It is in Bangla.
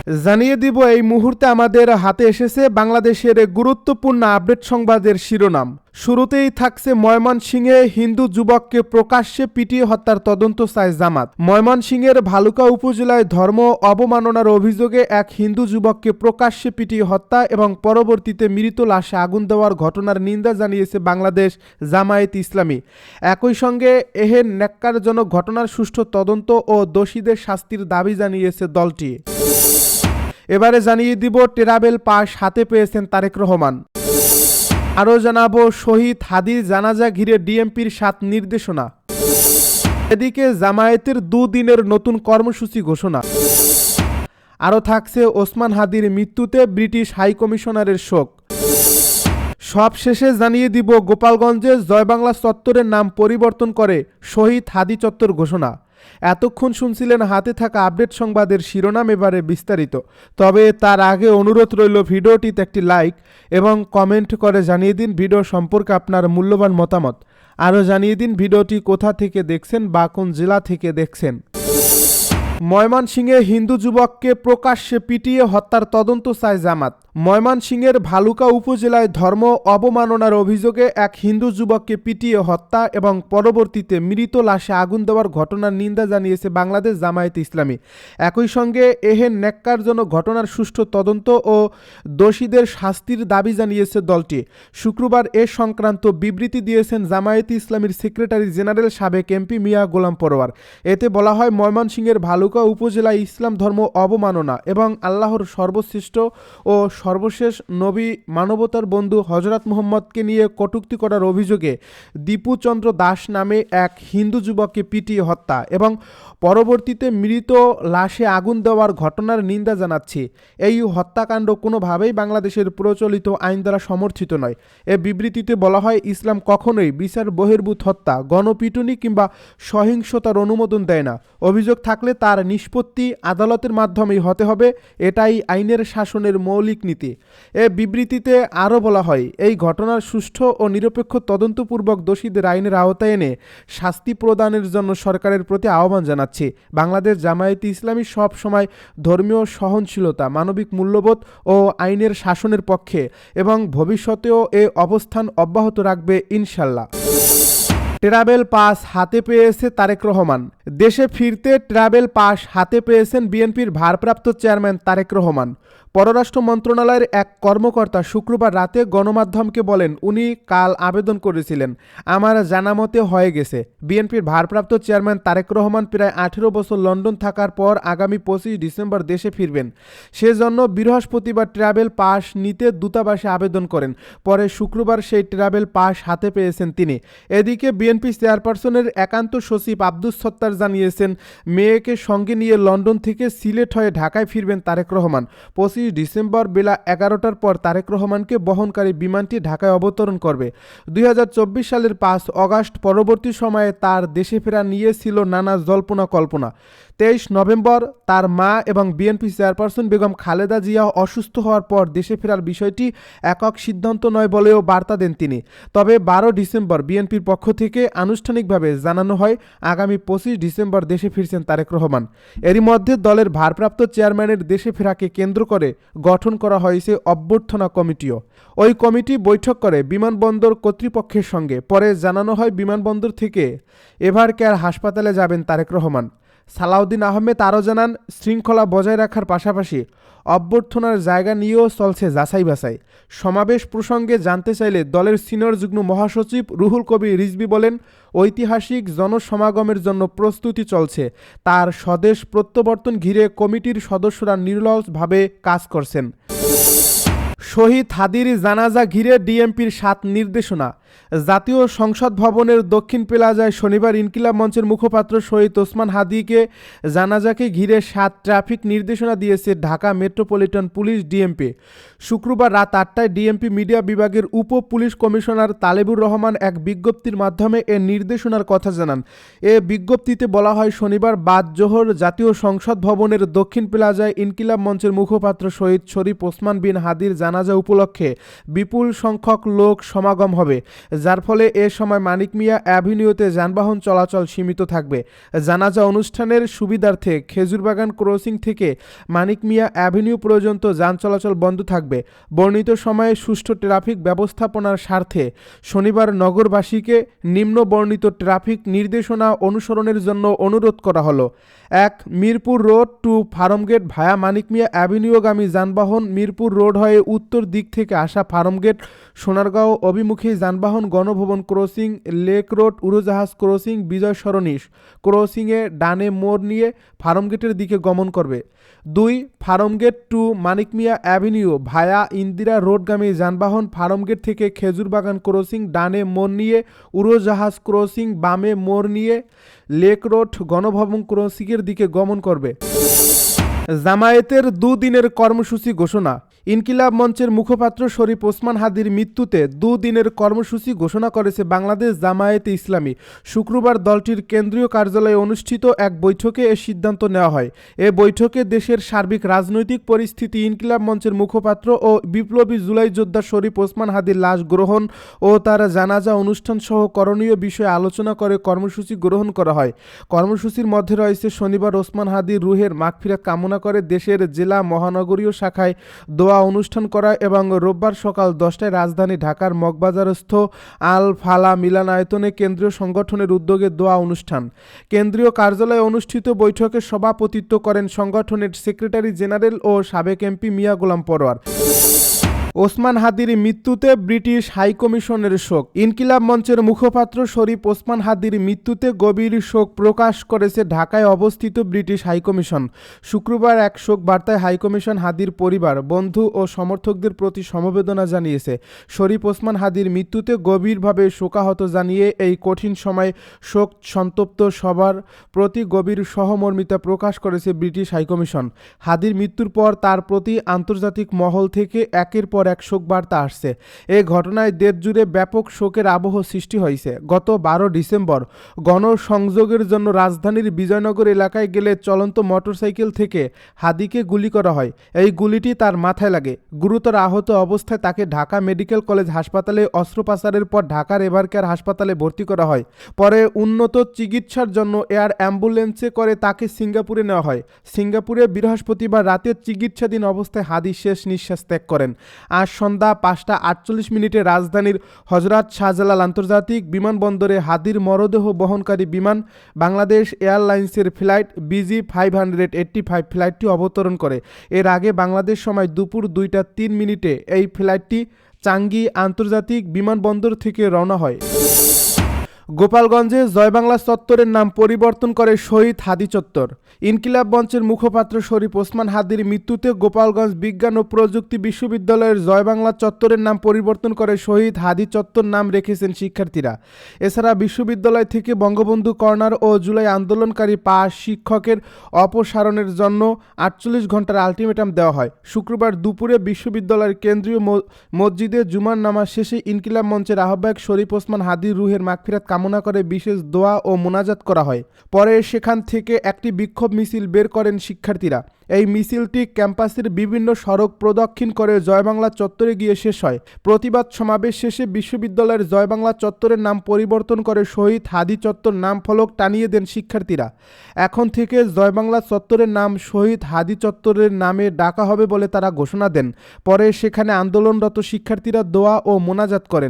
জানিয়ে দিব এই মুহূর্তে আমাদের হাতে এসেছে বাংলাদেশের গুরুত্বপূর্ণ আপডেট সংবাদের শিরোনাম। শুরুতেই থাকছে ময়মনসিংহে হিন্দু যুবককে প্রকাশ্যে পিটিয়ে হত্যার তদন্ত চায় জামাত। ময়মনসিংহের ভালুকা উপজেলায় ধর্ম অবমাননার অভিযোগে এক হিন্দু যুবককে প্রকাশ্যে পিটিয়ে হত্যা এবং পরবর্তীতে মৃত লাশে আগুন দেওয়ার ঘটনার নিন্দা জানিয়েছে বাংলাদেশ জামায়াত ইসলামী। একই সঙ্গে এহেন ন্যাক্কারজনক ঘটনার সুষ্ঠু তদন্ত ও দোষীদের শাস্তির দাবি জানিয়েছে দলটি। এবারে জানিয়ে দিব ট্রাভেল পাস হাতে পেয়েছেন তারেক রহমান। আরও জানাবো শহীদ হাদির জানাজা ঘিরে ডিএমপির 7 নির্দেশনা। এদিকে জামায়াতের 2 দিনের নতুন কর্মসূচি ঘোষণা। আরও থাকছে ওসমান হাদির মৃত্যুতে ব্রিটিশ হাইকমিশনারের শোক। সব শেষে জানিয়ে দিব গোপালগঞ্জে জয়বাংলা চত্বরের নাম পরিবর্তন করে শহীদ হাদি চত্বর ঘোষণা। এতক্ষণ শুনছিলেন হাতে থাকা আপডেট সংবাদের শিরোনাম, এবারে বিস্তারিত। তবে তার আগে অনুরোধ রইল ভিডিওটিতে একটি লাইক এবং কমেন্ট করে জানিয়ে দিন ভিডিও সম্পর্কে আপনার মূল্যবান মতামত। আরও জানিয়ে দিন ভিডিওটি কোথা থেকে দেখছেন বা কোন জেলা থেকে দেখছেন। ময়মনসিংহে হিন্দু যুবককে প্রকাশ্যে পিটিয়ে হত্যার তদন্ত চায় জামাত। ময়মনসিংহের ভালুকা উপজেলায় ধর্ম অবমাননার অভিযোগে এক হিন্দু যুবককে পিটিয়ে হত্যা এবং পরবর্তীতে মৃত লাশে আগুন দেওয়ার ঘটনার নিন্দা জানিয়েছে বাংলাদেশ জামায়াত ইসলামী। একই সঙ্গে এহেন ন্যাক্কারজনক ঘটনার সুষ্ঠু তদন্ত ও দোষীদের শাস্তির দাবি জানিয়েছে দলটি। শুক্রবার এ সংক্রান্ত বিবৃতি দিয়েছেন জামায়াত ইসলামীর সেক্রেটারি জেনারেল সাবেক এমপি মিয়া গোলাম পরোয়ার। এতে বলা হয়, ময়মনসিংহের ভালুকা উপজেলায় ইসলাম ধর্ম অবমাননা এবং আল্লাহর সর্বশ্রেষ্ঠ ও সর্বশেষ নবী মানবতার বন্ধু হযরত মুহাম্মদকে নিয়ে কটূক্তি করার অভিযোগে দীপু চন্দ্র দাস নামে এক হিন্দু যুবককে পিটিয়ে হত্যা এবং পরবর্তীতে মৃত লাশে আগুন দেওয়ার ঘটনার নিন্দা জানাচ্ছি। এই হত্যাকাণ্ড কোনোভাবেই বাংলাদেশের প্রচলিত আইন দ্বারা সমর্থিত নয়। এ বিবৃতিতে বলা হয়, ইসলাম কখনোই বিচার বহির্ভূত হত্যা, গণপিটুনি কিংবা সহিংসতার অনুমোদন দেয় না। অভিযোগ থাকলে তার নিষ্পত্তি আদালতের মাধ্যমেই হতে হবে, এটাই আইনের শাসনের মৌলিক নীতি। এ বিবৃতিতে আরও বলা হয়, এই ঘটনার সুষ্ঠু ও নিরপেক্ষ তদন্তপূর্বক দোষীদের আইনের আওতায় এনে শাস্তি প্রদানের জন্য সরকারের প্রতি আহ্বান জানাচ্ছি। বাংলাদেশ জামায়াতে ইসলামী সব সময় ধর্মীয় সহনশীলতা, মানবিক মূল্যবোধ ও আইনের শাসনের পক্ষে এবং ভবিষ্যতেও এ অবস্থান অব্যাহত রাখবে ইনশাল্লাহ। ট্রাভেল পাস হাতে পেয়েছে তারেক রহমান। দেশে ফিরতে ট্রাভেল পাস হাতে পেয়েছেন বিএনপির ভারপ্রাপ্ত চেয়ারম্যান তারেক রহমান। পররাষ্ট্র মন্ত্রণালয়ের এক কর্মকর্তা শুক্রবার রাতে গণমাধ্যমকে বলেন, উনি কাল আবেদন করেছিলেন, আমার জানামতে হয়ে গেছে। বিএনপির ভারপ্রাপ্ত চেয়ারম্যান তারেক রহমান প্রায় 18 বছর লন্ডন থাকার পর আগামী 25 ডিসেম্বর দেশে ফিরবেন। সেজন্য বৃহস্পতিবার ট্রাভেল পাস নিতে দূতাবাসে আবেদন করেন। পরে শুক্রবার সেই ট্রাভেল পাস হাতে পেয়েছেন তিনি। এদিকে বিএনপি চেয়ারপারসনের একান্ত সচিব আব্দুস সত্তার জানিয়েছেন, মেয়েকে সঙ্গে নিয়ে লন্ডন থেকে সিলেট হয়ে ঢাকায় ফিরবেন তারেক রহমান। 25 ডিসেম্বর বেলা 11টার পর তারেক রহমানকে বহনকারী বিমানটি ঢাকায় অবতরণ করবে। 2024 সালের 5 অগাস্ট পরবর্তী সময়ে তার দেশে ফেরা নিয়ে ছিল নানা জল্পনা কল্পনা। 23 নভেম্বর তার মা এবং বিএনপি চেয়ারপারসন বেগম খালেদা জিয়া অসুস্থ হওয়ার পর দেশে ফেরার বিষয়টি একক সিদ্ধান্ত নয় বলেও বার্তা দেন তিনি। তবে 12 ডিসেম্বর বিএনপির পক্ষ থেকে আনুষ্ঠানিকভাবে জানানো হয়, আগামী 25 ডিসেম্বর দেশে ফিরছেন তারেক রহমান। এরই মধ্যে দলের ভারপ্রাপ্ত চেয়ারম্যানের দেশে ফেরাকে কেন্দ্র করে গঠন করা হয়েছে অভ্যর্থনা কমিটিও। ওই কমিটি বৈঠক করে বিমানবন্দর কর্তৃপক্ষের সঙ্গে। পরে জানানো হয়, বিমানবন্দর থেকে এভার কেয়ার হাসপাতালে যাবেন তারেক রহমান। সালাউদ্দিন আহমেদ আরও জানান, শৃঙ্খলা বজায় রাখার পাশাপাশি অভ্যর্থনার জায়গা নিয়েও চলছে যাচাই বাছাই। সমাবেশ প্রসঙ্গে জানতে চাইলে দলের সিনিয়র যুগ্ম মহাসচিব রুহুল কবির রিজভী বলেন, ঐতিহাসিক জনসমাগমের জন্য প্রস্তুতি চলছে। তার স্বদেশ প্রত্যাবর্তন ঘিরে কমিটির সদস্যরা নিরলসভাবে কাজ করছেন। শহীদ হাদির জানাজা ঘিরে ডিএমপির 7 নির্দেশনা। জাতীয় সংসদ ভবনের দক্ষিণ প্লাজায় শনিবার ইনকিলাব মঞ্চের মুখপাত্র শহীদ ওসমান হাদিকে জানাজাকে ঘিরে 7 ট্রাফিক নির্দেশনা দিয়েছে ঢাকা মেট্রোপলিটন পুলিশ ডিএমপি। শুক্রবার রাত 8টায় ডিএমপি মিডিয়া বিভাগের উপ পুলিশ কমিশনার তালেবুর রহমান এক বিজ্ঞপ্তির মাধ্যমে এ নির্দেশনার কথা জানান। এ বিজ্ঞপ্তিতে বলা হয়, শনিবার বাদ জোহর জাতীয় সংসদ ভবনের দক্ষিণ প্লাজায় ইনকিলাব মঞ্চের মুখপাত্র শহীদ শরীফ ওসমান বিন হাদির জানাজা উপলক্ষে বিপুল সংখ্যক লোক সমাগম হবে। যার ফলে এ সময় মানিক মিয়া অ্যাভিনিউতে যানবাহন চলাচল সীমিত থাকবে। জানাজা অনুষ্ঠানের সুবিধার্থে খেজুরবাগান ক্রসিং থেকে মানিক মিয়া অ্যাভিনিউ পর্যন্ত যান চলাচল বন্ধ থাকবে। বর্ণিত সময়ে সুষ্ঠু ট্রাফিক ব্যবস্থাপনার স্বার্থে শনিবার নগরবাসীকে নিম্ন বর্ণিত ট্রাফিক নির্দেশনা অনুসরণের জন্য অনুরোধ করা হলো। ১. মিরপুর রোড টু ফার্মগেট ভায়া মানিক মিয়া অ্যাভিনিউগামী যানবাহন মিরপুর রোড হয়ে উত্তর দিক থেকে আসা ফার্মগেট সোনারগাঁও অভিমুখী যানবাহন গণভবন ক্রসিং, লেক রোড, উড়োজাহাজ ক্রসিং, বিজয় সরণি ক্রসিংয়ে ডানে মোড় নিয়ে ফার্মগেটের দিকে গমন করবে। ২. ফার্মগেট টু মানিক মিয়া অ্যাভিনিউ ভায়া ইন্দিরা রোডগামী যানবাহন ফার্মগেট থেকে খেজুরবাগান ক্রসিং ডানে মোড় নিয়ে উড়োজাহাজ ক্রসিং বামে মোড় নিয়ে লেক রোড গণভবন ক্রসিংয়ের দিকে গমন করবে। জামায়াতের দুদিনের কর্মসূচি ঘোষণা। ইনকিলাব মঞ্চের মুখপাত্র শরীফ ওসমান হাদির মৃত্যুতে দুদিনের কর্মসূচি ঘোষণা করেছে বাংলাদেশ জামায়াতে ইসলামী। শুক্রবার দলটির কেন্দ্রীয় কার্যালয়ে অনুষ্ঠিত এক বৈঠকে এ সিদ্ধান্ত নেওয়া হয়। এ বৈঠকে দেশের সার্বিক রাজনৈতিক পরিস্থিতি, ইনকিলাব মঞ্চের মুখপাত্র ও বিপ্লবী জুলাই যোদ্ধা শরীফ ওসমান হাদির লাশ গ্রহণ ও তার জানাজা অনুষ্ঠান সহ করণীয় বিষয়ে আলোচনা করে কর্মসূচি গ্রহণ করা হয়। কর্মসূচির মধ্যে রয়েছে শনিবার ওসমান হাদির রুহের মাগফিরাত কামনা করে দেশের জেলা মহানগরীয় শাখায় দোয়া অনুষ্ঠান করা এবং রোববার সকাল 10টায় রাজধানী ঢাকার মগবাজারস্থ আল ফালা মিলনায়তনে কেন্দ্রীয় সংগঠনের উদ্যোগে দোয়া অনুষ্ঠান। কেন্দ্রীয় কার্যালয়ে অনুষ্ঠিত বৈঠকে সভাপতিত্ব করেন সংগঠনের সেক্রেটারি জেনারেল ও সাবেক এমপি মিয়া গোলাম পরোয়ার। ওসমান হাদির মৃত্যুতে ব্রিটিশ হাইকমিশনের শোক। ইনকিলাব মঞ্চের মুখপাত্র শরীফ ওসমান হাদির মৃত্যুতে গভীর শোক প্রকাশ করেছে ঢাকায় অবস্থিত ব্রিটিশ হাইকমিশন। শুক্রবার এক শোক বার্তায় হাইকমিশন হাদির পরিবার, বন্ধু ও সমর্থকদের প্রতি সমবেদনা জানিয়েছে। শরীফ ওসমান হাদির মৃত্যুতে গভীরভাবে শোকাহত জানিয়ে এই কঠিন সময়ে শোক সন্তপ্ত সবার প্রতি গভীর সহমর্মিতা প্রকাশ করেছে ব্রিটিশ হাইকমিশন। হাদির মৃত্যুর পর তার প্রতি আন্তর্জাতিক মহল থেকে একের পর এক শোক বার্তা আসছে। এই ঘটনায় দেশ জুড়ে ব্যাপক শোকের আবহ সৃষ্টি হয়েছে। গত 12 ডিসেম্বর গণসংযোগের জন্য রাজধানীর বিজয়নগর এলাকায় গেলে চলন্ত মোটরসাইকেল থেকে হাদিকে গুলি করা হয়। এই গুলিটি তার মাথায় লাগে। গুরুতর আহত অবস্থায় তাকে ঢাকা মেডিকেল কলেজ হাসপাতালে অস্ত্রোপচারের পর ঢাকার এভারকেয়ার হাসপাতালে ভর্তি করা হয়। পরে উন্নত চিকিৎসার জন্য এয়ার অ্যাম্বুলেন্সে করে তাকে সিঙ্গাপুরে নেওয়া হয়। সিঙ্গাপুরে বৃহস্পতিবার রাতে চিকিৎসাধীন অবস্থায় হাদি শেষ নিঃশ্বাস ত্যাগ করেন। আজ সন্ধ্যা 5:48 রাজধানীর হজরত শাহজালাল আন্তর্জাতিক বিমানবন্দরে হাদির মরদেহ বহনকারী বিমান বাংলাদেশ এয়ারলাইন্সের ফ্লাইট BG585 ফ্লাইটটি অবতরণ করে। এর আগে বাংলাদেশ সময় দুপুর 2:03 এই ফ্লাইটটি চাঙ্গি আন্তর্জাতিক বিমানবন্দর থেকে রওনা হয়। গোপালগঞ্জে জয়বাংলা চত্বরের নাম পরিবর্তন করে শহীদ হাদি চত্বর। ইনকিলাব মঞ্চের মুখপাত্র শরীফ ওসমান হাদির মৃত্যুতে গোপালগঞ্জ বিজ্ঞান ও প্রযুক্তি বিশ্ববিদ্যালয়ের জয়বাংলা চত্বরের নাম পরিবর্তন করে শহীদ হাদি চত্বর নাম রেখেছেন শিক্ষার্থীরা। এছাড়া বিশ্ববিদ্যালয় থেকে বঙ্গবন্ধু কর্নার ও জুলাই আন্দোলনকারী 5 শিক্ষকের অপসারণের জন্য 48 ঘন্টার আলটিমেটাম দেওয়া হয়। শুক্রবার দুপুরে বিশ্ববিদ্যালয়ের কেন্দ্রীয় মসজিদে জুমার নামাজ শেষে ইনকিলাব মঞ্চের আহ্বায়ক শরীফ ওসমান হাদির রুহের মাগফিরাত কামনা করে বিশেষ দোয়া ও মোনাজাত করা হয়। পরে সেখান থেকে একটি বিক্ষোভ মিছিল বের করেন শিক্ষার্থীরা। এই মিছিলটি ক্যাম্পাসের বিভিন্ন সড়ক প্রদক্ষিণ করে জয়বাংলা চত্বরে গিয়ে শেষ হয়। প্রতিবাদ সমাবেশ শেষে বিশ্ববিদ্যালয়ের জয়বাংলা চত্বরের নাম পরিবর্তন করে শহীদ হাদি চত্বর নাম ফলক টানিয়ে দেন শিক্ষার্থীরা। এখন থেকে জয়বাংলা চত্বরের নাম শহীদ হাদি চত্বরের নামে ডাকা হবে বলে তারা ঘোষণা দেন। পরে সেখানে আন্দোলনরত শিক্ষার্থীরা দোয়া ও মোনাজাত করেন।